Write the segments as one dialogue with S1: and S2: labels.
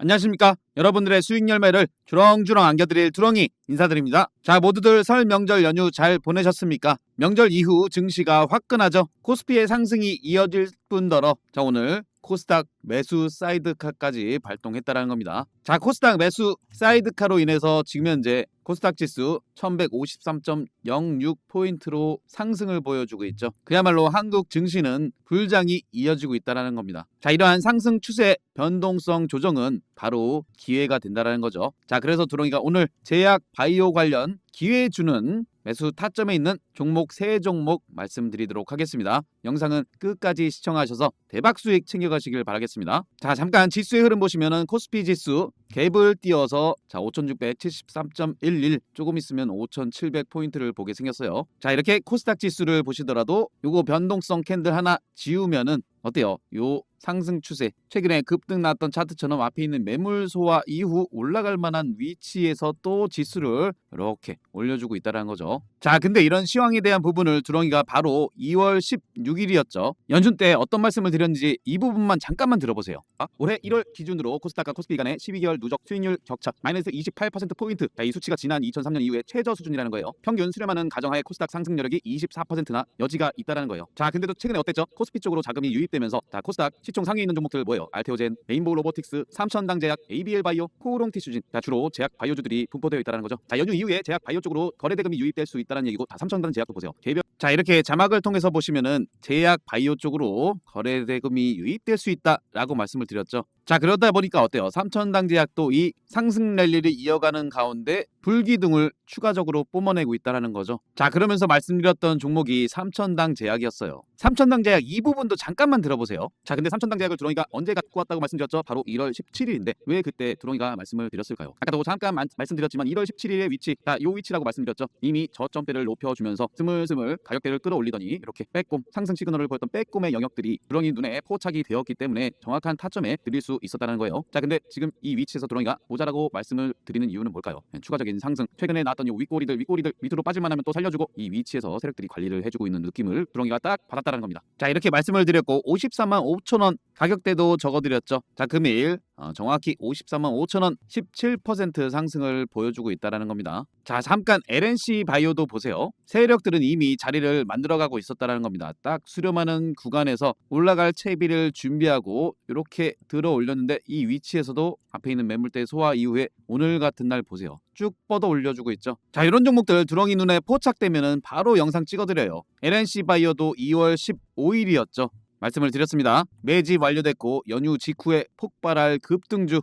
S1: 안녕하십니까. 여러분들의 수익 열매를 주렁주렁 안겨드릴 두렁이 인사드립니다. 자, 모두들 설 명절 연휴 잘 보내셨습니까? 명절 이후 증시가 화끈하죠. 코스피의 상승이 이어질 뿐더러 자, 오늘 코스닥 매수 사이드카까지 발동했다는 겁니다. 자, 코스닥 매수 사이드카로 인해서 지금 현재 코스닥 지수 1153.06포인트로 상승을 보여주고 있죠. 그야말로 한국 증시는 불장이 이어지고 있다는 겁니다. 자, 이러한 상승 추세 변동성 조정은 바로 기회가 된다는 거죠. 자, 그래서 두렁이가 오늘 제약 바이오 관련 기회 주는 매수 타점에 있는 종목 3종목 말씀드리도록 하겠습니다. 영상은 끝까지 시청하셔서 대박 수익 챙겨가시길 바라겠습니다. 자, 잠깐 지수의 흐름 보시면은 코스피 지수 갭을 띄어서 자 5673.11 조금 있으면 5700포인트를 보게 생겼어요. 자, 이렇게 코스닥 지수를 보시더라도 요거 변동성 캔들 하나 지우면은 어때요? 요 상승 추세 최근에 급등 나왔던 차트처럼 앞에 있는 매물 소화 이후 올라갈 만한 위치에서 또 지수를 이렇게 올려주고 있다는 거죠. 자, 근데 이런 시황에 대한 부분을 두렁이가 바로 2월 16일이었죠. 연준 때 어떤 말씀을 드렸는지 이 부분만 잠깐만 들어보세요. 올해 1월 기준으로 코스닥과 코스피 간의 12개월 누적 수익률 격차 마이너스 28%포인트. 자, 이 수치가 지난 2003년 이후에 최저 수준이라는 거예요. 평균 수렴하는 가정하에 코스닥 상승 여력이 24%나 여지가 있다는 거예요. 자, 근데도 최근에 어땠죠? 코스피 쪽으로 자금이 유입되면서 자, 코스닥 시총 상위에 있는 종목들 뭐예요? 알테오젠, 레인보우 로보틱스, 삼천당 제약, ABL 바이오, 코오롱 티슈진. 자, 주로 제약 바이오주들이 분포되어 있다는 거죠. 자, 연휴 이후에 제약 바이오 쪽으로 거래 대금이 유입될 수 있다는 얘기고 다 삼천당 제약도 보세요. 개별. 자, 이렇게 자막을 통해서 보시면은 제약 바이오 쪽으로 거래 대금이 유입될 수 있다라고 말씀을 드렸죠. 자, 그러다 보니까 어때요? 삼천당 제약도 이 상승 랠리를 이어가는 가운데 불기둥을 추가적으로 뿜어내고 있다는 거죠. 자, 그러면서 말씀드렸던 종목이 삼천당 제약이었어요. 삼천당 제약 이 부분도 잠깐만 들어보세요. 자, 근데 삼천당 제약을 두렁이가 언제 갖고 왔다고 말씀드렸죠? 바로 1월 17일인데 왜 그때 두렁이가 말씀을 드렸을까요? 아까도 잠깐 말씀드렸지만 1월 17일의 위치, 자, 요 위치라고 말씀드렸죠. 이미 저점대를 높여주면서 스물스물 가격대를 끌어올리더니 이렇게 빼꼼 상승 시그널을 보였던 빼꼼의 영역들이 두렁이 눈에 포착이 되었기 때문에 정확한 타점에 드릴 수 있었다는 거예요. 자, 근데 지금 이 위치에서 두렁이가 모자라고 말씀을 드리는 이유는 뭘까요? 추가적인 상승, 최근에 나왔던 이 윗꼬리들 밑으로 빠질만 하면 또 살려주고 이 위치에서 세력들이 관리를 해주고 있는 느낌을 두렁이가 딱 받았다는 겁니다. 자, 이렇게 말씀을 드렸고 54만 5천원 가격대도 적어드렸죠. 자, 금일 정확히 54만 5천원 17% 상승을 보여주고 있다는 겁니다. 자, 잠깐 LNC 바이오도 보세요. 세력들은 이미 자리를 만들어가고 있었다는 겁니다. 딱 수렴하는 구간에서 올라갈 채비를 준비하고 이렇게 들어 올렸는데 이 위치에서도 앞에 있는 매물대 소화 이후에 오늘 같은 날 보세요. 쭉 뻗어 올려주고 있죠. 자, 이런 종목들 두렁이 눈에 포착되면은 바로 영상 찍어드려요. LNC 바이오도 2월 15일이었죠. 말씀을 드렸습니다. 매집 완료됐고 연휴 직후에 폭발할 급등주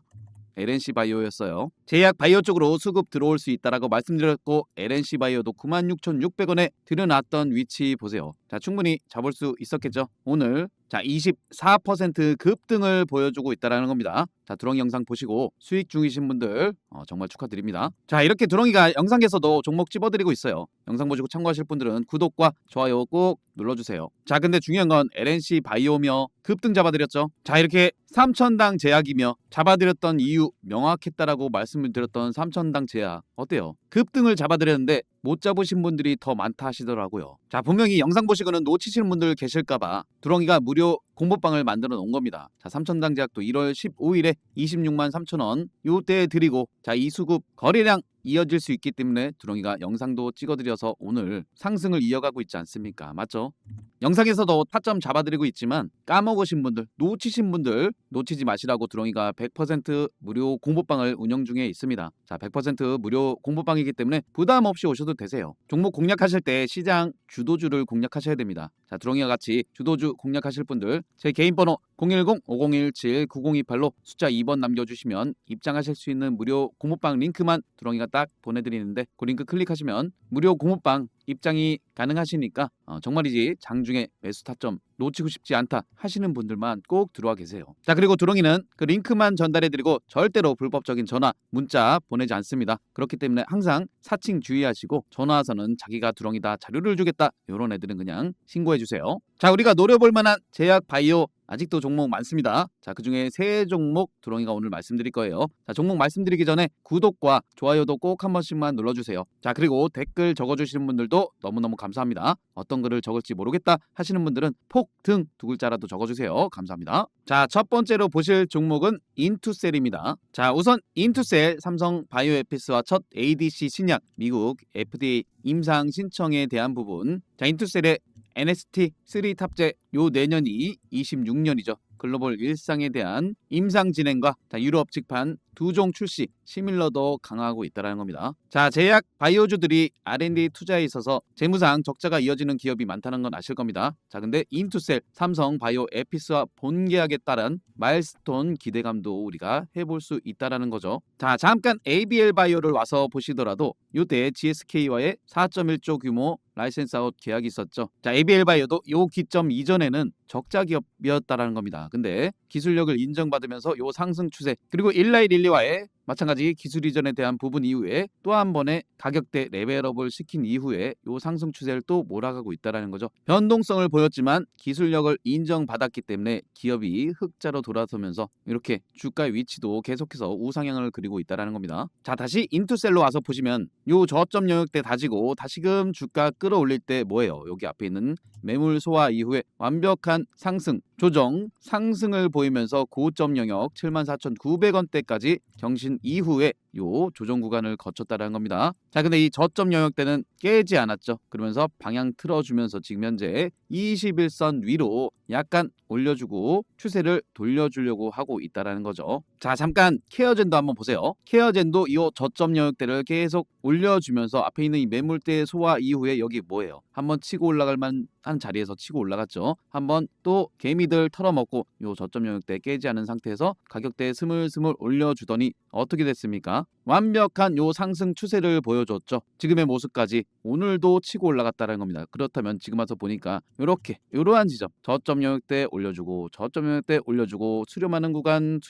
S1: LNC 바이오였어요. 제약 바이오 쪽으로 수급 들어올 수 있다라고 말씀드렸고 LNC 바이오도 96,600원에 들여놨던 위치 보세요. 자, 충분히 잡을 수 있었겠죠. 오늘 자 24% 급등을 보여주고 있다는 겁니다. 자, 두렁이 영상 보시고 수익 중이신 분들 정말 축하드립니다. 자, 이렇게 두렁이가 영상에서도 종목 집어드리고 있어요. 영상 보시고 참고하실 분들은 구독과 좋아요 꼭 눌러주세요. 자, 근데 중요한 건 LNC 바이오며 급등 잡아드렸죠. 자, 이렇게 삼천당 제약이며 잡아드렸던 이유 명확했다라고 말씀을 드렸던 삼천당 제약 어때요? 급등을 잡아드렸는데 못 잡으신 분들이 더 많다 하시더라고요. 자, 분명히 영상 보시고는 놓치시는 분들 계실까봐 두렁이가 무료 공모방을 만들어 놓은 겁니다. 자, 삼천당 제약도 1월 15일에 26만 3천원 요때 드리고 자, 이 수급 거래량 이어질 수 있기 때문에 두렁이가 영상도 찍어드려서 오늘 상승을 이어가고 있지 않습니까? 맞죠? 영상에서도 타점 잡아드리고 있지만 까먹으신 분들, 놓치신 분들 놓치지 마시라고 두렁이가 100% 무료 공모방을 운영 중에 있습니다. 자, 100% 무료 공모방이기 때문에 부담 없이 오셔도 되세요. 종목 공략하실 때 시장 주도주를 공략하셔야 됩니다. 자, 두렁이와 같이 주도주 공략하실 분들 제 개인 번호 010-5017-9028로 숫자 2번 남겨주시면 입장하실 수 있는 무료 공모방 링크만 두렁이가 딱 보내드리는데 그 링크 클릭하시면 무료 공모방 입장이 가능하시니까 정말이지 장중에 매수 타점 놓치고 싶지 않다 하시는 분들만 꼭 들어와 계세요. 자, 그리고 두렁이는 그 링크만 전달해드리고 절대로 불법적인 전화, 문자 보내지 않습니다. 그렇기 때문에 항상 사칭 주의하시고 전화 와서는 자기가 두렁이다 자료를 주겠다 이런 애들은 그냥 신고해주세요. 자, 우리가 노려볼 만한 제약 바이오 아직도 종목 많습니다. 자, 그중에 세 종목 두렁이가 오늘 말씀드릴 거예요. 자, 종목 말씀드리기 전에 구독과 좋아요도 꼭 한 번씩만 눌러주세요. 자, 그리고 댓글 적어주시는 분들도 너무너무 감사합니다. 어떤 글을 적을지 모르겠다 하시는 분들은 폭등 두 글자라도 적어주세요. 감사합니다. 자, 첫 번째로 보실 종목은 인투셀입니다. 자, 우선 인투셀 삼성 바이오에피스와 첫 ADC 신약 미국 FDA 임상 신청에 대한 부분. 자, 인투셀의 NST3 탑재 요 내년이 26년이죠. 글로벌 일상에 대한 임상 진행과 유럽 직판 두 종 출시 시밀러도 강화하고 있다는 겁니다. 자, 제약 바이오주들이 R&D 투자에 있어서 재무상 적자가 이어지는 기업이 많다는 건 아실 겁니다. 자, 근데 인투셀 삼성 바이오 에피스와 본계약에 따른 마일스톤 기대감도 우리가 해볼 수 있다는 거죠. 자, 잠깐 ABL 바이오를 와서 보시더라도 요때 GSK와의 4.1조 규모 라이센스 아웃 계약이 있었죠. 자, ABL 바이오도 요 기점 이전에는 적자 기업이었다라는 겁니다. 근데 기술력을 인정받으면서 요 상승 추세, 그리고 일라이 릴리와의 마찬가지 기술 이전에 대한 부분 이후에 또 한 번의 가격대 레벨업을 시킨 이후에 요 상승 추세를 또 몰아가고 있다는 거죠. 변동성을 보였지만 기술력을 인정받았기 때문에 기업이 흑자로 돌아서면서 이렇게 주가의 위치도 계속해서 우상향을 그리고 있다는 겁니다. 자, 다시 인투셀로 와서 보시면 요 저점 영역대 다지고 다시금 주가 끌어올릴 때 뭐예요? 여기 앞에 있는 매물 소화 이후에 완벽한 상승, 조정, 상승을 보이면서 고점 영역 74,900원대까지 경신 이후에 요 조정 구간을 거쳤다는 겁니다. 자, 근데 이 저점 영역대는 깨지 않았죠. 그러면서 방향 틀어주면서 지금 현재 21선 위로 약간 올려주고 추세를 돌려주려고 하고 있다는 거죠. 자, 잠깐 케어젠도 한번 보세요. 케어젠도 이 저점 영역대를 계속 올려주면서 앞에 있는 이 매물대 소화 이후에 여기 뭐예요? 한번 치고 올라갈 만한 자리에서 치고 올라갔죠. 한번 또 개미들 털어먹고 요 저점 영역대 깨지 않은 상태에서 가격대 스물스물 올려주더니 어떻게 됐습니까? 완벽한 요 상승 추세를 보여줬죠. 지금의 모습까지 오늘도 치고 올라갔다는 겁니다. 그렇다면 지금 와서 보니까 이렇게 이러한 지점 저점 영역대 올려주고 저점 영역대 올려주고 수렴하는 구간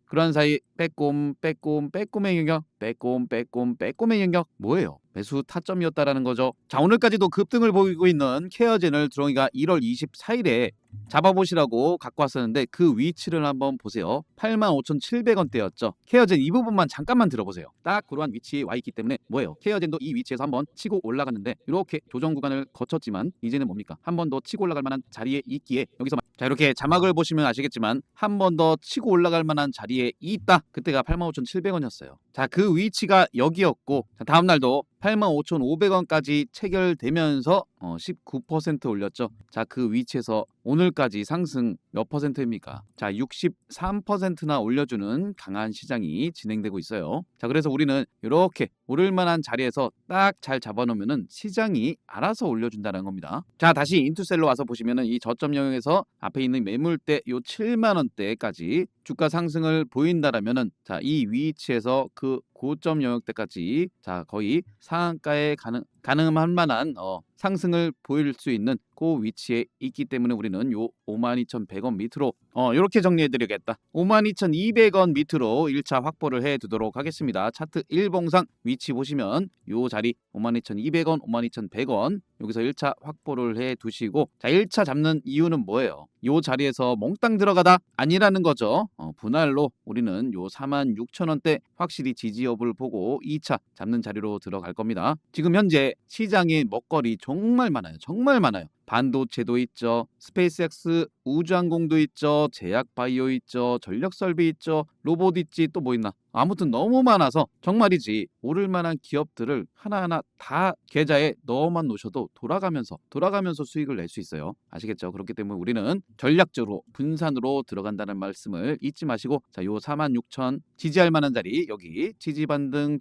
S1: 그러한 사이 빼꼼의 영역 빼꼼의 영역 뭐예요? 매수 타점이었다라는 거죠. 자, 오늘까지도 급등을 보이고 있는 케어젠을 두렁이가 1월 24일에 잡아보시라고 갖고 왔었는데 그 위치를 한번 보세요. 85,700원대였죠. 케어젠 이 부분만 잠깐만 들어보세요. 딱 그러한 위치에 와 있기 때문에 뭐예요? 케어젠도 이 위치에서 한번 치고 올라갔는데 이렇게 조정 구간을 거쳤지만 이제는 뭡니까? 한 번 더 치고 올라갈 만한 자리에 있기에 여기서 자, 이렇게 자막을 보시면 아시겠지만 한 번 더 치고 올라갈 만한 자리에 있다. 그때가 85,700원이었어요. 자, 그 위치가 여기였고 자, 다음 날도 85,500원까지 체결되면서 19% 올렸죠. 자, 그 위치에서 오늘까지 상승 몇 퍼센트입니까? 자, 63%나 올려주는 강한 시장이 진행되고 있어요. 자, 그래서 우리는 이렇게 오를 만한 자리에서 딱 잘 잡아놓으면은 시장이 알아서 올려준다는 겁니다. 자, 다시 인투셀로 와서 보시면은 이 저점 영역에서 앞에 있는 매물대 요 7만 원대까지 주가 상승을 보인다라면은 자, 이 위치에서 그 고점 영역대까지 자, 거의 상한가에 가능할 만한 상승을 보일 수 있는 그 위치에 있기 때문에 우리는 요 52,100원 밑으로 이렇게 정리해드리겠다. 52,200원 밑으로 1차 확보를 해두도록 하겠습니다. 차트 일봉상 위치 보시면 요 자리 52,200원, 52,100원 여기서 1차 확보를 해두시고 자, 1차 잡는 이유는 뭐예요? 요 자리에서 몽땅 들어가다 아니라는 거죠. 분할로 우리는 요 46,000원대 확실히 지지 여부를 보고 2차 잡는 자리로 들어갈 겁니다. 지금 현재 시장의 먹거리 정말 많아요. 정말 많아요. 반도체도 있죠. 스페이스X 우주항공도 있죠. 제약 바이오 있죠. 전력 설비 있죠. 로봇 있지 또 뭐 있나. 아무튼 너무 많아서 정말이지 오를 만한 기업들을 하나하나 다 계좌에 넣어만 놓으셔도 돌아가면서 수익을 낼 수 있어요. 아시겠죠? 그렇기 때문에 우리는 전략적으로 분산으로 들어간다는 말씀을 잊지 마시고 자, 요 46,000 지지할 만한 자리 여기 지지반등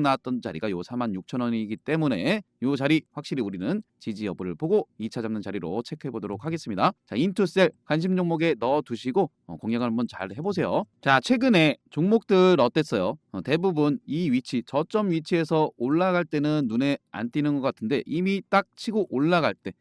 S1: 나왔던 자리가 요 46,000원이기 때문에 요 자리 확실히 우리는 지지 여부를 보고 2차 잡는 자리로 체크해 보도록 하겠습니다. 자, 인투셀 관심 종목에 넣어 두시고 공략을 한번 잘 해보세요. 자, 최근에 종목들 어땠어요? 대부분 이 위치, 저점 위치에서 올라갈 때는 눈에 안 띄는 것 같은데 이미 딱 치고 올라갈 때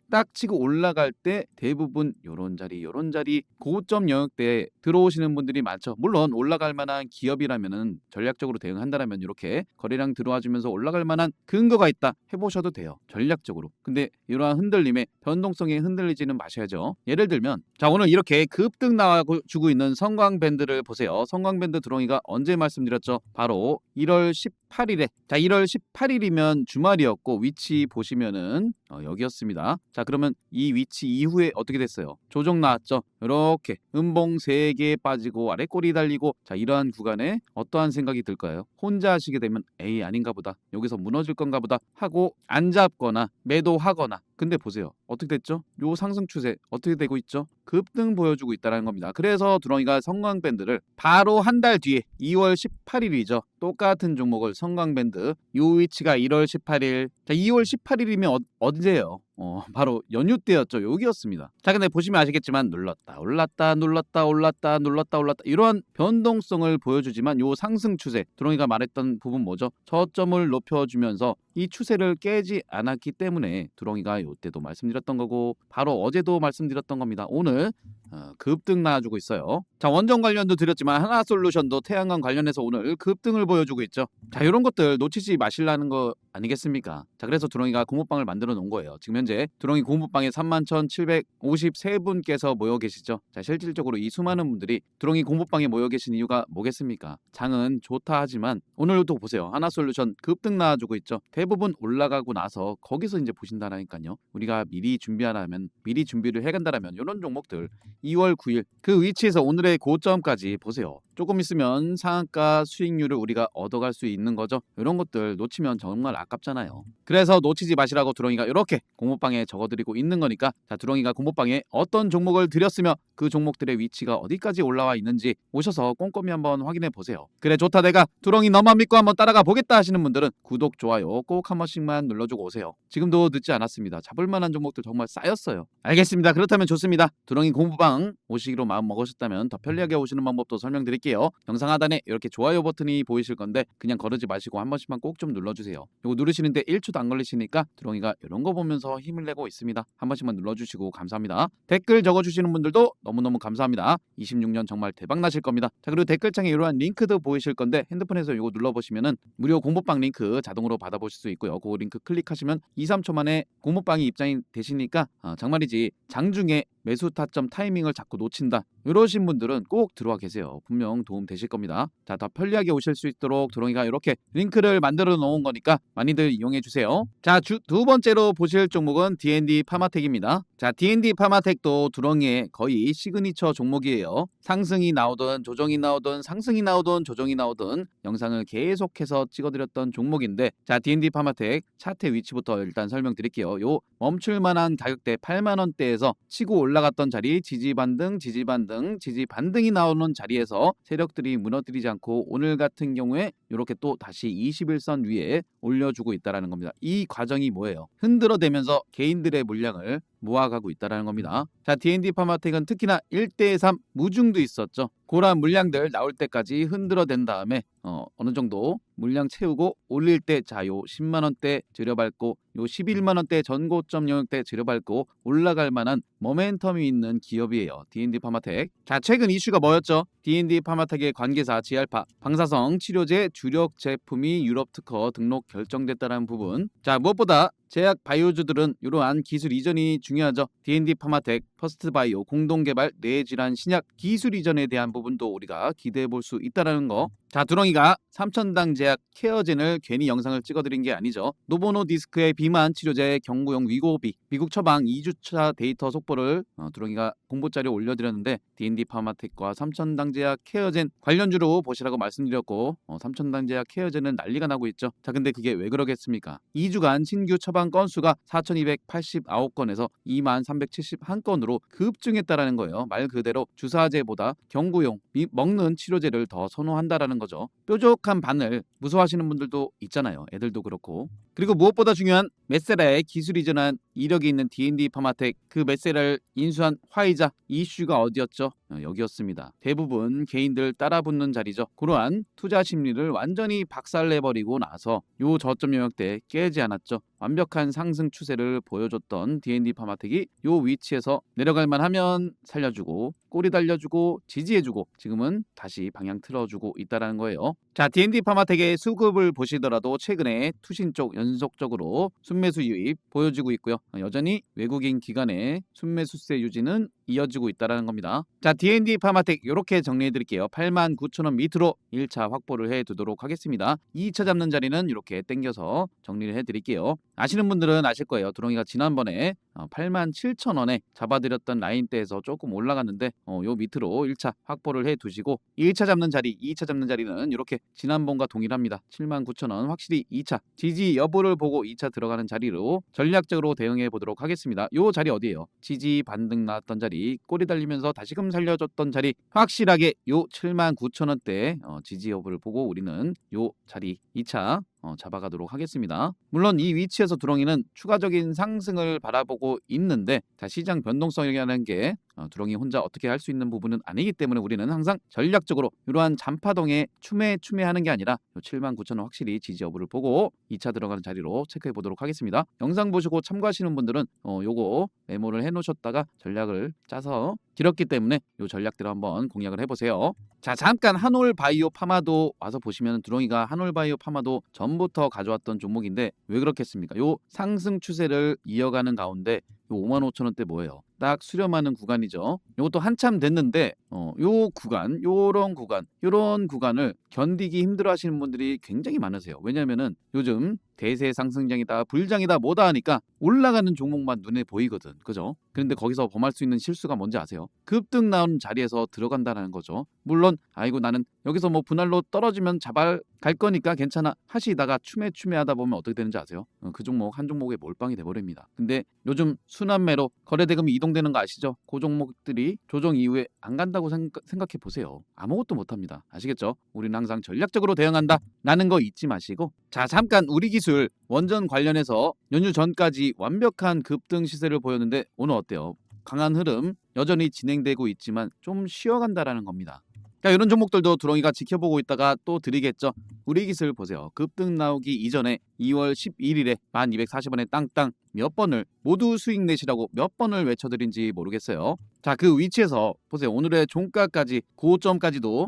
S1: 대부분 요런 자리 고점 영역대에 들어오시는 분들이 많죠. 물론 올라갈 만한 기업이라면은 전략적으로 대응한다라면 이렇게 거래량 들어와 주면서 올라갈 만한 근거가 있다 해보셔도 돼요. 전략적으로. 근데 이러한 흔들림에 변동성에 흔들리지는 마셔야죠. 예를 들면 자, 오늘 이렇게 급등 나와주고 있는 성광밴드를 보세요. 성광밴드 드롱이가 언제 말씀드렸죠? 바로 1월 18일에. 자, 1월 18일이면 주말이었고 위치 보시면은 여기였습니다. 자, 그러면 이 위치 이후에 어떻게 됐어요? 조정 나왔죠. 이렇게 음봉 3개 빠지고 아래 꼬리 달리고, 자, 이러한 구간에 어떠한 생각이 들까요? 혼자 하시게 되면 에이 아닌가 보다, 여기서 무너질 건가 보다 하고 안 잡거나 매도하거나. 근데 보세요, 어떻게 됐죠? 요 상승 추세 어떻게 되고 있죠? 급등 보여주고 있다는 겁니다. 그래서 두렁이가 성광밴드를 바로 한 달 뒤에 2월 18일이죠. 똑같은 종목을 성광밴드, 요 위치가 1월 18일. 자, 2월 18일이면 언제예요? 바로 연휴 때였죠. 여기였습니다. 자, 근데 보시면 아시겠지만 눌렀다 올랐다 눌렀다 올랐다 눌렀다 올랐다 이러한 변동성을 보여주지만 요 상승 추세, 두렁이가 말했던 부분 뭐죠? 저점을 높여주면서 이 추세를 깨지 않았기 때문에 두렁이가 요때도 말씀드렸던 거고 바로 어제도 말씀드렸던 겁니다. 오늘 급등 나와주고 있어요. 자, 원전 관련도 드렸지만 하나솔루션도 태양광 관련해서 오늘 급등을 보여주고 있죠. 자, 이런 것들 놓치지 마시라는 거 아니겠습니까? 자, 그래서 두렁이가 공모방을 만들어 놓은 거예요. 지금 현재 두렁이 공모방에 31,753분께서 모여 계시죠. 자, 실질적으로 이 수많은 분들이 두렁이 공모방에 모여 계신 이유가 뭐겠습니까? 장은 좋다 하지만 오늘도 보세요. 하나솔루션 급등 나와주고 있죠. 대부분 올라가고 나서 거기서 이제 보신다라니까요. 우리가 미리 준비하라면, 미리 준비를 해간다라면 이런 종목들 2월 9일 그 위치에서 오늘의 고점까지 보세요. 조금 있으면 상한가 수익률을 우리가 얻어갈 수 있는 거죠. 이런 것들 놓치면 정말 아깝잖아요. 그래서 놓치지 마시라고 두렁이가 이렇게 공모방에 적어드리고 있는 거니까, 자, 두렁이가 공모방에 어떤 종목을 드렸으며 그 종목들의 위치가 어디까지 올라와 있는지 오셔서 꼼꼼히 한번 확인해 보세요. 그래 좋다, 내가 두렁이 너만 믿고 한번 따라가 보겠다 하시는 분들은 구독, 좋아요 꼭 한 번씩만 눌러주고 오세요. 지금도 늦지 않았습니다. 잡을 만한 종목들 정말 쌓였어요. 알겠습니다. 그렇다면 좋습니다. 두렁이 공모방 오시기로 마음 먹으셨다면 더 편리하게 오시는 방법도 설명드릴게요. 영상 하단에 이렇게 좋아요 버튼이 보이실 건데 그냥 거르지 마시고 한 번씩만 꼭 좀 눌러주세요. 이거 누르시는데 1초도 안 걸리시니까 두렁이가 이런 거 보면서 힘을 내고 있습니다. 한 번씩만 눌러주시고 감사합니다. 댓글 적어주시는 분들도 너무너무 감사합니다. 26년 정말 대박 나실 겁니다. 자, 그리고 댓글창에 이러한 링크도 보이실 건데 핸드폰에서 이거 눌러보시면은 무료 공모방 링크 자동으로 받아보실 수 있고요. 그 링크 클릭하시면 2, 3초 만에 공모방이 입장이 되시니까 정말이지 장중에 매수 타점 타이밍을 자꾸 놓친다 이러신 분들은 꼭 들어와 계세요. 분명 도움 되실 겁니다. 자, 더 편리하게 오실 수 있도록 두렁이가 이렇게 링크를 만들어 놓은 거니까 많이들 이용해 주세요. 자, 두 번째로 보실 종목은 D&D 파마텍입니다. 자, D&D 파마텍도 두렁이의 거의 시그니처 종목이에요. 상승이 나오든 조정이 나오든 상승이 나오든 조정이 나오든 영상을 계속해서 찍어드렸던 종목인데, 자, D&D 파마텍 차트 위치부터 일단 설명드릴게요. 요 멈출 만한 가격대 8만 원대에서 치고 올라갔던 자리 지지 반등이 나오는 자리에서 세력들이 무너뜨리지 않고 오늘 같은 경우에 이렇게 또 다시 21선 위에 올려주고 있다라는 겁니다. 이 과정이 뭐예요? 흔들어대면서 개인들의 물량을 모아가고 있다라는 겁니다. 자, D&D 파마텍은 특히나 1대3 무중도 있었죠. 그런 물량들 나올 때까지 흔들어댄 다음에 어느 정도 물량 채우고 올릴 때, 자, 요 10만 원대 들여밟고 요 11만 원대 전고점 영역대 들여밟고 올라갈 만한 모멘텀이 있는 기업이에요. D&D 파마텍. 자, 최근 이슈가 뭐였죠? D&D 파마텍의 관계사 지알파 방사성 치료제 주력 제품이 유럽 특허 등록 결정됐다는 부분. 자, 무엇보다 제약 바이오주들은 이러한 기술 이전이 중요하죠. D&D 파마텍, 퍼스트바이오 공동개발 뇌질환 신약 기술 이전에 대한 부분도 우리가 기대해 볼 수 있다는 거. 자, 두렁이가 삼천당 제약 케어젠을 괜히 영상을 찍어드린 게 아니죠. 노보노디스크의 비만 치료제 경구용 위고비 미국 처방 2주차 데이터 속보를 두렁이가 공보자료 올려드렸는데 D&D 파마텍과 삼천당 제약 케어젠 관련주로 보시라고 말씀드렸고 삼천당 제약 케어젠은 난리가 나고 있죠. 자, 근데 그게 왜 그러겠습니까? 2주간 신규 처방 건수가 4,289건에서 2371건으로 급증했다라는 거예요. 말 그대로 주사제보다 경구용 먹는 치료제를 더 선호한다라는 거죠. 뾰족한 바늘 무서워하시는 분들도 있잖아요. 애들도 그렇고. 그리고 무엇보다 중요한 메세라의 기술 이전한 이력이 있는 D&D 파마텍, 그 메세라를 인수한 화이자 이슈가 어디였죠? 여기였습니다. 대부분 개인들 따라붙는 자리죠. 그러한 투자 심리를 완전히 박살내버리고 나서 요 저점 영역대 깨지 않았죠. 완벽한 상승 추세를 보여줬던 D&D 파마텍이 요 위치에서 내려갈만 하면 살려주고 꼬리 달려주고 지지해주고 지금은 다시 방향 틀어주고 있다는 거예요. 자, D&D 파마텍의 수급을 보시더라도 최근에 투신 쪽 연속적으로 순매수 유입 보여주고 있고요. 여전히 외국인 기관의 순매수세 유지는 이어지고 있다는 겁니다. 자, D&D 파마텍 이렇게 정리해 드릴게요. 89,000원 밑으로 1차 확보를 해 두도록 하겠습니다. 2차 잡는 자리는 이렇게 당겨서 정리를 해 드릴게요. 아시는 분들은 아실 거예요. 두렁이가 지난번에 87,000원에 잡아드렸던 라인대에서 조금 올라갔는데 요 밑으로 1차 확보를 해 두시고 1차 잡는 자리, 2차 잡는 자리는 이렇게 지난번과 동일합니다. 79,000원 확실히 2차 지지 여부를 보고 2차 들어가는 자리로 전략적으로 대응해 보도록 하겠습니다. 요 자리 어디예요? 지지 반등 나왔던 자리, 꼬리 달리면서 다시금 살려줬던 자리, 확실하게 요 79,000원대 지지 여부를 보고 우리는 요 자리 2차 잡아가도록 하겠습니다. 물론 이 위치에서 두렁이는 추가적인 상승을 바라보고 있는데 자, 시장 변동성이라는 게 두렁이 혼자 어떻게 할 수 있는 부분은 아니기 때문에 우리는 항상 전략적으로 이러한 잔파동에 추매하는 게 아니라 79,000원 확실히 지지 여부를 보고 2차 들어가는 자리로 체크해 보도록 하겠습니다. 영상 보시고 참고하시는 분들은 요거 메모를 해 놓으셨다가 전략을 짜서 길었기 때문에 요 전략대로 한번 공략을 해보세요. 자, 잠깐 한올바이오 파마도 와서 보시면 두렁이가 한올바이오 파마도 전부터 가져왔던 종목인데 왜 그렇겠습니까? 요 상승 추세를 이어가는 가운데 요 55,000원대 뭐예요? 딱 수렴하는 구간이죠. 요것도 한참 됐는데 요 구간, 요런 구간을 견디기 힘들어 하시는 분들이 굉장히 많으세요. 왜냐면은 요즘 대세 상승장이다, 불장이다, 뭐다 하니까 올라가는 종목만 눈에 보이거든. 그죠? 그런데 거기서 범할 수 있는 실수가 뭔지 아세요? 급등 나온 자리에서 들어간다는 거죠. 물론 아이고 나는 여기서 뭐 분할로 떨어지면 갈 거니까 괜찮아 하시다가 추매하다 보면 어떻게 되는지 아세요? 그 종목 한 종목에 몰빵이 돼버립니다. 근데 요즘 순환매로 거래대금이 이동되는 거 아시죠? 그 종목들이 조정 이후에 안 간다고 생각해 보세요. 아무것도 못합니다. 아시겠죠? 우리는 항상 전략적으로 대응한다 라는 거 잊지 마시고, 자, 잠깐 우리 기술 원전 관련해서 연휴 전까지 완벽한 급등 시세를 보였는데 오늘 어때요? 강한 흐름 여전히 진행되고 있지만 좀 쉬어간다라는 겁니다. 그러니까 이런 종목들도 두렁이가 지켜보고 있다가 또 드리겠죠. 우리 기술 보세요. 급등 나오기 이전에 2월 11일에 1240원에 땅땅 몇 번을 모두 수익 내시라고 몇 번을 외쳐드린지 모르겠어요. 자, 그 위치에서 보세요. 오늘의 종가까지 고점까지도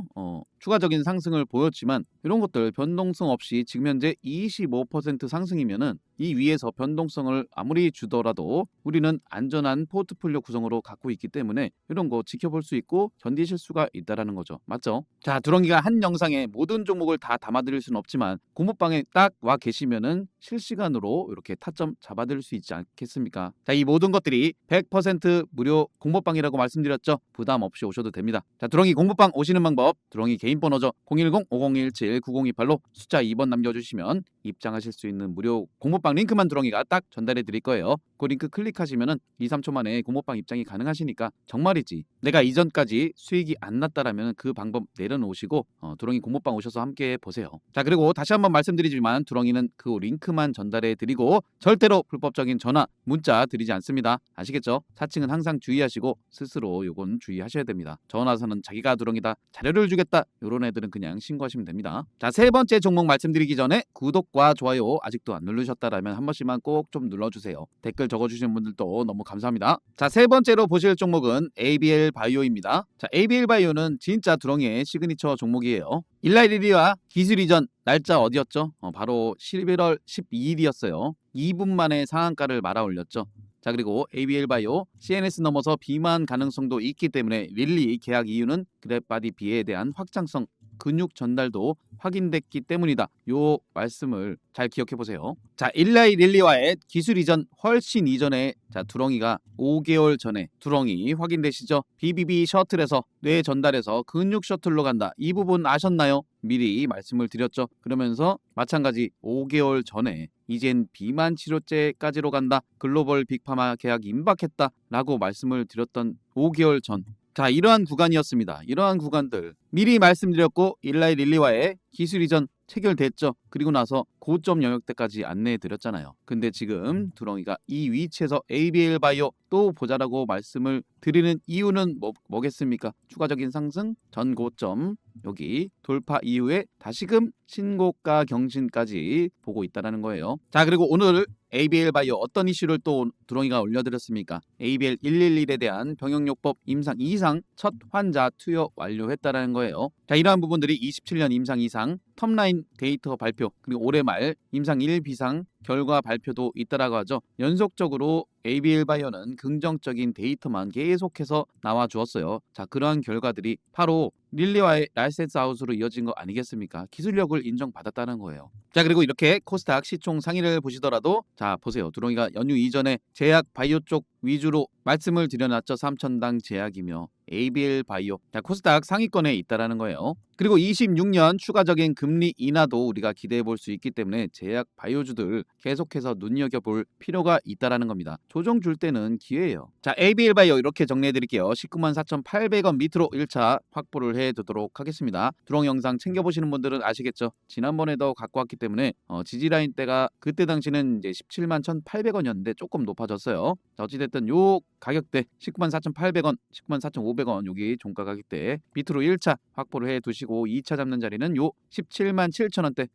S1: 추가적인 상승을 보였지만 이런 것들 변동성 없이 지금 현재 25% 상승이면은 이 위에서 변동성을 아무리 주더라도 우리는 안전한 포트폴리오 구성으로 갖고 있기 때문에 이런 거 지켜볼 수 있고 견디실 수가 있다라는 거죠. 맞죠? 자, 두렁이가 한 영상에 모든 종목을 다 담아드릴 수는 없지만 공모방에 딱 와 계시면은 실시간으로 이렇게 타점 잡아드릴 수 있지 않겠습니까? 자, 이 모든 것들이 100% 무료 공모방이라고 말씀드렸죠. 부담 없이 오셔도 됩니다. 자, 두렁이 공모방 오시는 방법, 두렁이 개인 번호죠. 010-5017-9028로 숫자 2번 남겨주시면 입장하실 수 있는 무료 공모방 링크만 두렁이가 딱 전달해 드릴 거예요. 그 링크 클릭하시면은 2, 3초 만에 공모방 입장이 가능하시니까 정말이지 내가 이전까지 수익이 안 났다라면 그 방법 내려놓으시고 두렁이 공모방 오셔서 함께 보세요. 자, 그리고 다시 한번 말씀드리지만 두렁이는 그 링크만 전달해 드리고 절대로 불법적인 전화, 문자 드리지 않습니다. 아시겠죠? 사칭은 항상 주의하시고 스스로 요건 주의하셔야 됩니다. 전화서는 자기가 두렁이다, 자료를 주겠다, 요런 애들은 그냥 신고하시면 됩니다. 자, 세 번째 종목 말씀드리기 전에 구독과 좋아요 아직도 안 누르셨다라면 한 번씩만 꼭 좀 눌러주세요. 댓글 적어주시는 분들도 너무 감사합니다. 자, 세 번째로 보실 종목은 ABL 바이오입니다. 자, ABL 바이오는 진짜 두렁이의 시그니처 종목이에요. 일라이리리와 기술 이전 날짜 어디였죠? 바로 11월 12일이었어요. 2분 만에 상한가를 말아 올렸죠. 자, 그리고 ABL 바이오 CNS 넘어서 비만 가능성도 있기 때문에 릴리 계약 이유는 그랩바디 B에 대한 확장성 근육 전달도 확인됐기 때문이다. 요 말씀을 잘 기억해 보세요. 자, 일라이 릴리와의 기술 이전 훨씬 이전에 자, 두렁이가 5개월 전에 두렁이 확인되시죠? BBB 셔틀에서 뇌 전달해서 근육 셔틀로 간다. 이 부분 아셨나요? 미리 말씀을 드렸죠. 그러면서 마찬가지 5개월 전에 이젠 비만 치료제까지로 간다. 글로벌 빅파마 계약 임박했다 라고 말씀을 드렸던 5개월 전. 자, 이러한 구간이었습니다. 이러한 구간들 미리 말씀드렸고 일라이 릴리와의 기술 이전 체결됐죠. 그리고 나서 고점 영역대까지 안내해 드렸잖아요. 근데 지금 두렁이가 이 위치에서 ABL 바이오 또 보자라고 말씀을 드리는 이유는 뭐겠습니까? 추가적인 상승, 전 고점 여기 돌파 이후에 다시금 신고가 경신까지 보고 있다는 거예요. 자, 그리고 오늘 ABL 바이오 어떤 이슈를 또 두렁이가 올려드렸습니까? ABL 111에 대한 병역요법 임상 2상 첫 환자 투여 완료했다는 거예요. 자, 이러한 부분들이 27년 임상 2상 텀라인 데이터 발표, 그리고 올해 말 임상 1 비상 결과 발표도 있다라고 하죠. 연속적으로 ABL 바이오는 긍정적인 데이터만 계속해서 나와 주었어요. 자, 그러한 결과들이 바로 릴리와의 라이센스 아웃으로 이어진 거 아니겠습니까? 기술력을 인정받았다는 거예요. 자, 그리고 이렇게 코스닥 시총 상위를 보시더라도 자, 보세요. 두렁이가 연휴 이전에 제약 바이오 쪽 위주로 말씀을 드려놨죠. 3천당 제약이며 ABL 바이오. 자, 코스닥 상위권에 있다라는 거예요. 그리고 26년 추가적인 금리 인하도 우리가 기대해 볼 수 있기 때문에 제약 바이오주들 계속해서 눈여겨볼 필요가 있다라는 겁니다. 조정 줄 때는 기회예요. 자, ABL 바이오 이렇게 정리해 드릴게요. 194,800원 밑으로 1차 확보를 해 두도록 하겠습니다. 두렁 영상 챙겨보시는 분들은 아시겠죠? 지난번에도 갖고 왔기 때문에 지지라인 때가 그때 당시는 이제 171,800원이었는데 조금 높아졌어요. 자, 어찌됐든 요 가격대 194,800원, 194,500원 여기 종가 가격대 밑으로 1차 확보를 해 두시고 2차 잡는 자리는 요 177,000원대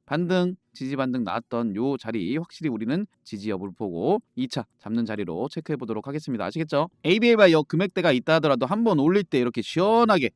S1: 반등 지지 반등 나왔던 요 자리 확실히 우리는 지지 여부를 보고 2차 잡는 자리로 체크해 보도록 하겠습니다. 아시겠죠? ABL 바이오 금액대가 있다 하더라도 한번 올릴 때 이렇게 시원하게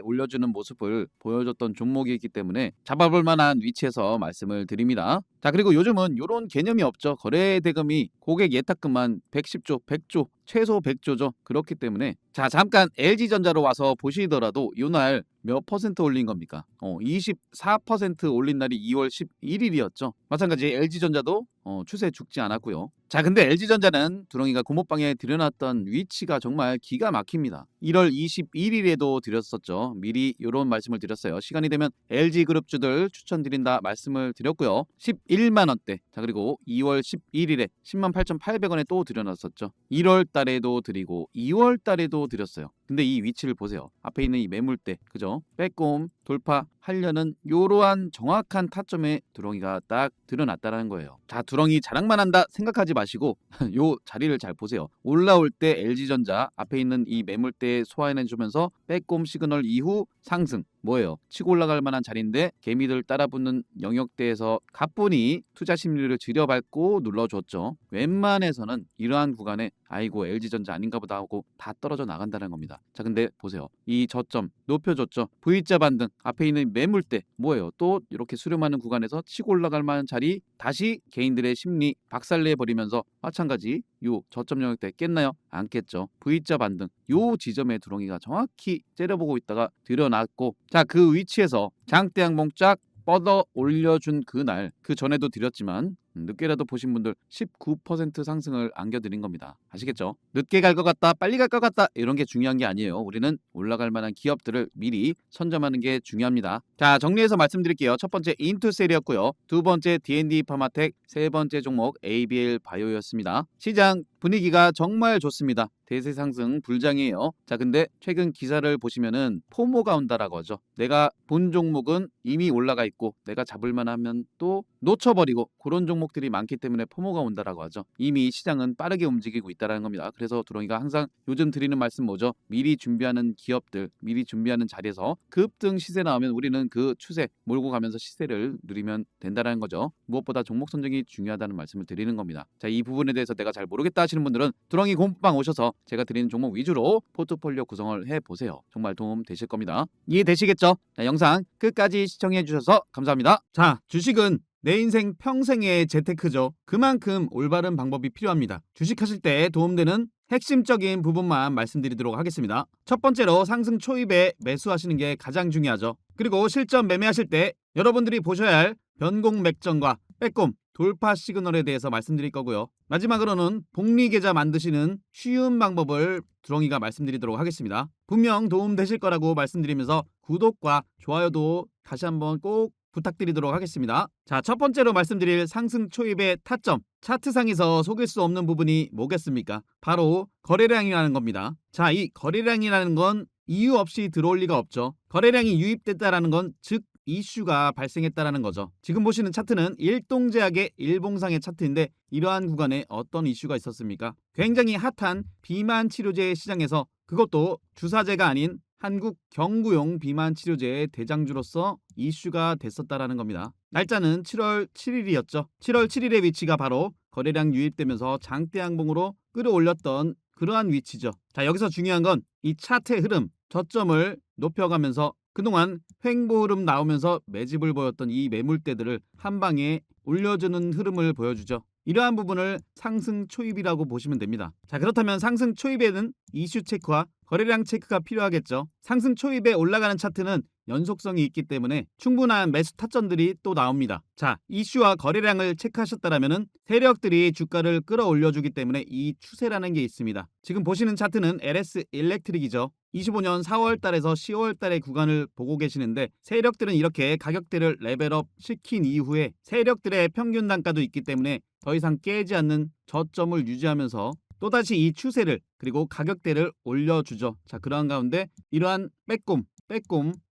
S1: 올려주는 모습을 보여줬던 종목이기 때문에 잡아볼 만한 위치에서 말씀을 드립니다. 자, 그리고 요즘은 이런 개념이 없죠. 거래 대금이 고객 예탁금만 110조, 100조, 최소 100조죠. 그렇기 때문에 자, 잠깐 LG전자로 와서 보시더라도 이날 몇 퍼센트 올린 겁니까? 24% 올린 날이 2월 11일이었죠. 마찬가지 LG전자도 추세 죽지 않았고요. 자, 근데 LG전자는 두렁이가 고모방에 들여놨던 위치가 정말 기가 막힙니다. 1월 21일에도 드렸었죠. 미리 이런 말씀을 드렸어요. 시간이 되면 LG그룹주들 추천드린다 말씀을 드렸고요. 11만원대. 자, 그리고 2월 11일에 108,800원에 또 드려놨었죠. 1월 달에도 드리고 2월 달에도 드렸어요. 근데 이 위치를 보세요. 앞에 있는 이 매물대, 그죠? 빼꼼 돌파하려는 이러한 정확한 타점에 두렁이가 딱 드러났다는 거예요. 자, 두렁이 자랑만 한다 생각하지 마시고 요 자리를 잘 보세요. 올라올 때 LG전자 앞에 있는 이 매물대 소화해주면서 빼꼼 시그널 이후 상승 뭐예요? 치고 올라갈 만한 자리인데 개미들 따라붙는 영역대에서 가뿐히 투자 심리를 들여밟고 눌러줬죠. 웬만해서는 이러한 구간에 아이고 LG전자 아닌가 보다 하고 다 떨어져 나간다는 겁니다. 자, 근데 보세요. 이 저점 높여줬죠. V자 반등 앞에 있는 매물대 뭐예요? 또 이렇게 수렴하는 구간에서 치고 올라갈 만한 자리 다시 개인들의 심리 박살내 버리면서 마찬가지 요 저점 영역대 깼나요? 안 깼죠. V자 반등 요 지점에 두렁이가 정확히 째려보고 있다가 들여놨고 자, 그 위치에서 장대 항봉 쫙 뻗어 올려준 그날 그 전에도 드렸지만 늦게라도 보신 분들 19% 상승을 안겨드린 겁니다. 아시겠죠? 늦게 갈 것 같다, 빨리 갈 것 같다 이런 게 중요한 게 아니에요. 우리는 올라갈 만한 기업들을 미리 선점하는 게 중요합니다. 자, 정리해서 말씀드릴게요. 첫 번째 인투셀이었고요. 두 번째 D&D 파마텍, 세 번째 종목 ABL 바이오였습니다. 시장 분위기가 정말 좋습니다. 대세 상승 불장이에요. 자, 근데 최근 기사를 보시면은 포모가 온다라고 하죠. 내가 본 종목은 이미 올라가 있고 내가 잡을만 하면 또 놓쳐버리고 그런 종목들이 많기 때문에 포모가 온다라고 하죠. 이미 시장은 빠르게 움직이고 있다는 겁니다. 그래서 두렁이가 항상 요즘 드리는 말씀 뭐죠? 미리 준비하는 기업들, 미리 준비하는 자리에서 급등 시세 나오면 우리는 그 추세 몰고 가면서 시세를 누리면 된다는 거죠. 무엇보다 종목 선정이 중요하다는 말씀을 드리는 겁니다. 자, 이 부분에 대해서 내가 잘 모르겠다 하시는 분들은 두렁이 공부방 오셔서 제가 드리는 종목 위주로 포트폴리오 구성을 해보세요. 정말 도움 되실 겁니다. 이해되시겠죠? 자, 영상 끝까지 시청해 주셔서 감사합니다. 자, 주식은 내 인생 평생의 재테크죠. 그만큼 올바른 방법이 필요합니다. 주식하실 때 도움되는 핵심적인 부분만 말씀드리도록 하겠습니다. 첫 번째로 상승 초입에 매수하시는 게 가장 중요하죠. 그리고 실전 매매하실 때 여러분들이 보셔야 할 변공 맥점과 빼꼼 돌파 시그널에 대해서 말씀드릴 거고요. 마지막으로는 복리 계좌 만드시는 쉬운 방법을 두렁이가 말씀드리도록 하겠습니다. 분명 도움 되실 거라고 말씀드리면서 구독과 좋아요도 다시 한번 꼭 부탁드리도록 하겠습니다. 자, 첫 번째로 말씀드릴 상승 초입의 타점, 차트상에서 속일 수 없는 부분이 뭐겠습니까? 바로 거래량이라는 겁니다. 자, 이 거래량이라는 건 이유 없이 들어올 리가 없죠. 거래량이 유입됐다라는 건 즉 이슈가 발생했다라는 거죠. 지금 보시는 차트는 일동제약의 일봉상의 차트인데 이러한 구간에 어떤 이슈가 있었습니까? 굉장히 핫한 비만 치료제 시장에서 그것도 주사제가 아닌 한국 경구용 비만 치료제의 대장주로서 이슈가 됐었다라는 겁니다. 날짜는 7월 7일이었죠. 7월 7일의 위치가 바로 거래량 유입되면서 장대 양봉으로 끌어올렸던 그러한 위치죠. 자, 여기서 중요한 건 이 차트의 흐름, 저점을 높여가면서 그동안 횡보 흐름 나오면서 매집을 보였던 이 매물대들을 한 방에 올려주는 흐름을 보여주죠. 이러한 부분을 상승 초입이라고 보시면 됩니다. 자, 그렇다면 상승 초입에는 이슈 체크와 거래량 체크가 필요하겠죠. 상승 초입에 올라가는 차트는 연속성이 있기 때문에 충분한 매수 타점들이 또 나옵니다. 자, 이슈와 거래량을 체크하셨다면 세력들이 주가를 끌어올려주기 때문에 이 추세라는 게 있습니다. 지금 보시는 차트는 LS 일렉트릭이죠. 25년 4월 달에서 10월 달의 구간을 보고 계시는데 세력들은 이렇게 가격대를 레벨업 시킨 이후에 세력들의 평균 단가도 있기 때문에 더 이상 깨지 않는 저점을 유지하면서 또다시 이 추세를 그리고 가격대를 올려주죠. 자, 그러한 가운데 이러한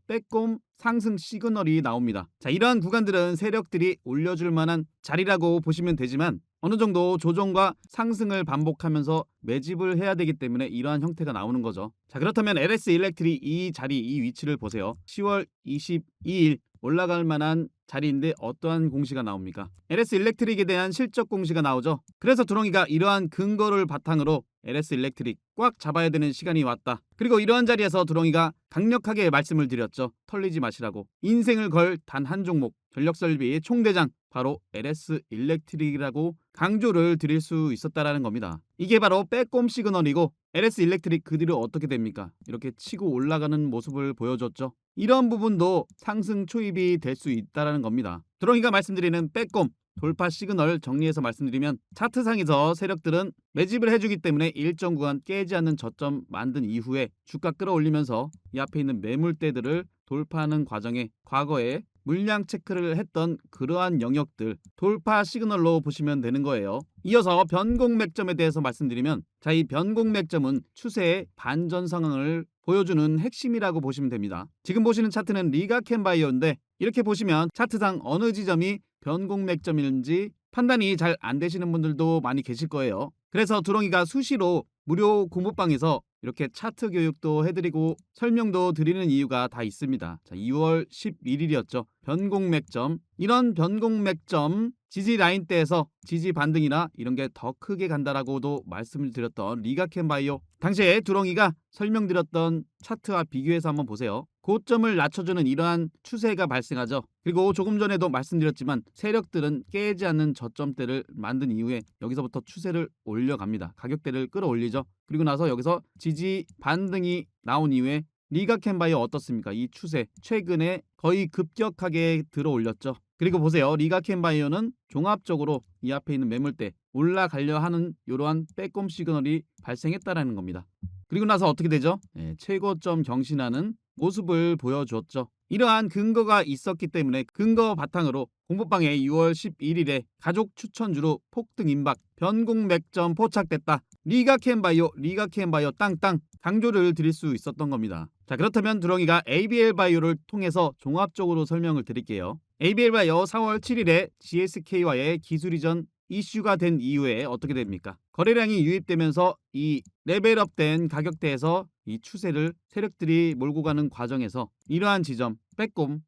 S1: 빼꼼 상승 시그널이 나옵니다. 자, 이러한 구간들은 세력들이 올려줄 만한 자리라고 보시면 되지만 어느 정도 조정과 상승을 반복하면서 매집을 해야 되기 때문에 이러한 형태가 나오는 거죠. 자, 그렇다면 LS 일렉트릭 이 자리, 이 위치를 보세요. 10월 22일 올라갈 만한 자리인데 어떠한 공시가 나옵니까? LS 일렉트릭에 대한 실적 공시가 나오죠. 그래서 두렁이가 이러한 근거를 바탕으로 LS 일렉트릭 꽉 잡아야 되는 시간이 왔다. 그리고 이러한 자리에서 두렁이가 강력하게 말씀을 드렸죠. 털리지 마시라고. 인생을 걸 단 한 종목, 전력설비 총대장 바로 LS 일렉트릭이라고 강조를 드릴 수 있었다라는 겁니다. 이게 바로 빼꼼 시그널이고 LS 일렉트릭 그 뒤로 어떻게 됩니까? 이렇게 치고 올라가는 모습을 보여줬죠. 이런 부분도 상승 초입이 될 수 있다라는 겁니다. 두렁이가 말씀드리는 빼꼼 돌파 시그널 정리해서 말씀드리면 차트상에서 세력들은 매집을 해주기 때문에 일정 구간 깨지 않는 저점 만든 이후에 주가 끌어올리면서 이 앞에 있는 매물대들을 돌파하는 과정에 과거에 물량 체크를 했던 그러한 영역들 돌파 시그널로 보시면 되는 거예요. 이어서 변곡맥점에 대해서 말씀드리면 자, 이 변곡맥점은 추세의 반전 상황을 보여주는 핵심이라고 보시면 됩니다. 지금 보시는 차트는 리가켄바이오인데 이렇게 보시면 차트상 어느 지점이 변곡맥점인지 판단이 잘 안 되시는 분들도 많이 계실 거예요. 그래서 두렁이가 수시로 무료 공부방에서 이렇게 차트 교육도 해드리고 설명도 드리는 이유가 다 있습니다. 자, 2월 11일이었죠. 변곡맥점. 이런 변곡맥점 지지 라인대에서 지지 반등이나 이런 게 더 크게 간다라고도 말씀을 드렸던 리가켄바이오. 당시에 두렁이가 설명드렸던 차트와 비교해서 한번 보세요. 고점을 낮춰주는 이러한 추세가 발생하죠. 그리고 조금 전에도 말씀드렸지만 세력들은 깨지 않는 저점대를 만든 이후에 여기서부터 추세를 올려갑니다. 가격대를 끌어올리죠. 그리고 나서 여기서 지지 반등이 나온 이후에 리가켄바이오 어떻습니까? 이 추세 최근에 거의 급격하게 들어 올렸죠. 그리고 보세요. 리가켄바이오는 종합적으로 이 앞에 있는 매물대 올라가려 하는 이러한 빼꼼 시그널이 발생했다라는 겁니다. 그리고 나서 어떻게 되죠? 최고점 경신하는 모습을 보여줬죠. 이러한 근거가 있었기 때문에 근거 바탕으로 공부방에 6월 11일에 가족 추천주로 폭등 임박 변곡맥점 포착됐다. 리가켄바이오 땅땅 강조를 드릴 수 있었던 겁니다. 자, 그렇다면 두렁이가 ABL바이오를 통해서 종합적으로 설명을 드릴게요. ABL바이오 4월 7일에 GSK와의 기술 이전 이슈가 된 이후에 어떻게 됩니까? 거래량이 유입되면서 이 레벨업된 가격대에서 이 추세를 세력들이 몰고 가는 과정에서 이러한 지점 빼꼼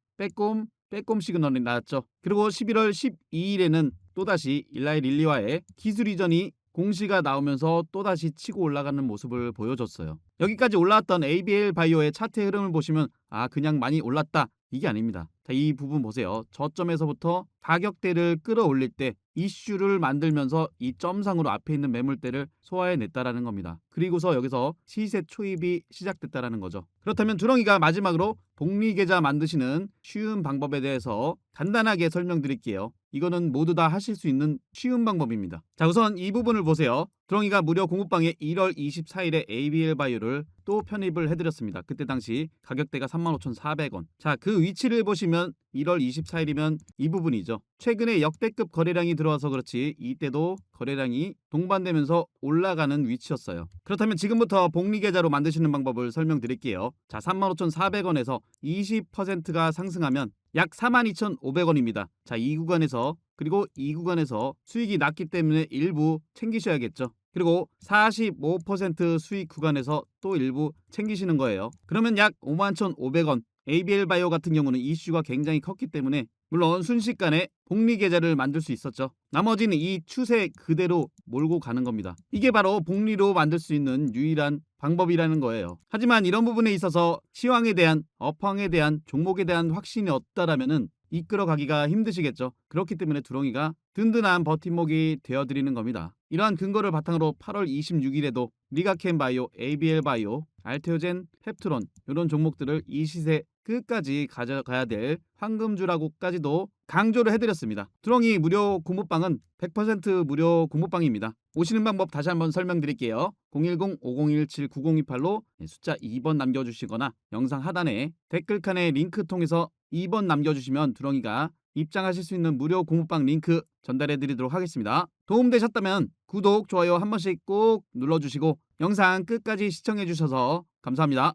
S1: 시그널이 나왔죠. 그리고 11월 12일에는 또다시 일라이 릴리와의 기술 이전이 공시가 나오면서 또다시 치고 올라가는 모습을 보여줬어요. 여기까지 올라왔던 ABL 바이오의 차트 흐름을 보시면 그냥 많이 올랐다. 이게 아닙니다. 자, 이 부분 보세요. 저점에서부터 가격대를 끌어올릴 때 이슈를 만들면서 이 점상으로 앞에 있는 매물대를 소화해냈다라는 겁니다. 그리고서 여기서 시세 초입이 시작됐다라는 거죠. 그렇다면 두렁이가 마지막으로 복리 계좌 만드시는 쉬운 방법에 대해서 간단하게 설명드릴게요. 이거는 모두 다 하실 수 있는 쉬운 방법입니다. 자, 우선 이 부분을 보세요. 드렁이가 무료 공급방에 1월 24일에 ABL 바이오를 또 편입을 해드렸습니다. 그때 당시 가격대가 35,400원. 자, 그 위치를 보시면 1월 24일이면 이 부분이죠. 최근에 역대급 거래량이 들어와서 그렇지 이때도 거래량이 동반되면서 올라가는 위치였어요. 그렇다면 지금부터 복리계좌로 만드시는 방법을 설명드릴게요. 자, 35,400원에서 20%가 상승하면 약 42,500원입니다. 자, 이 구간에서 그리고 이 구간에서 수익이 낮기 때문에 일부 챙기셔야겠죠. 그리고 45% 수익 구간에서 또 일부 챙기시는 거예요. 그러면 약 51,500원. ABL 바이오 같은 경우는 이슈가 굉장히 컸기 때문에 물론 순식간에 복리 계좌를 만들 수 있었죠. 나머지는 이 추세 그대로 몰고 가는 겁니다. 이게 바로 복리로 만들 수 있는 유일한 방법이라는 거예요. 하지만 이런 부분에 있어서 시황에 대한 업황에 대한 종목에 대한 확신이 없다라면은 이끌어가기가 힘드시겠죠. 그렇기 때문에 두렁이가 든든한 버팀목이 되어드리는 겁니다. 이러한 근거를 바탕으로 8월 26일에도 리가켄 바이오, ABL 바이오, 알테오젠, 펩트론 이런 종목들을 이 시세 끝까지 가져가야 될 황금주라고까지도 강조를 해드렸습니다. 두렁이 무료 공모방은 100% 무료 공모방입니다. 오시는 방법 다시 한번 설명드릴게요. 010-5017-9028로 숫자 2번 남겨주시거나 영상 하단에 댓글칸에 링크 통해서 2번 남겨주시면 두렁이가 입장하실 수 있는 무료 공모방 링크 전달해드리도록 하겠습니다. 도움되셨다면 구독, 좋아요 한 번씩 꼭 눌러주시고 영상 끝까지 시청해주셔서 감사합니다.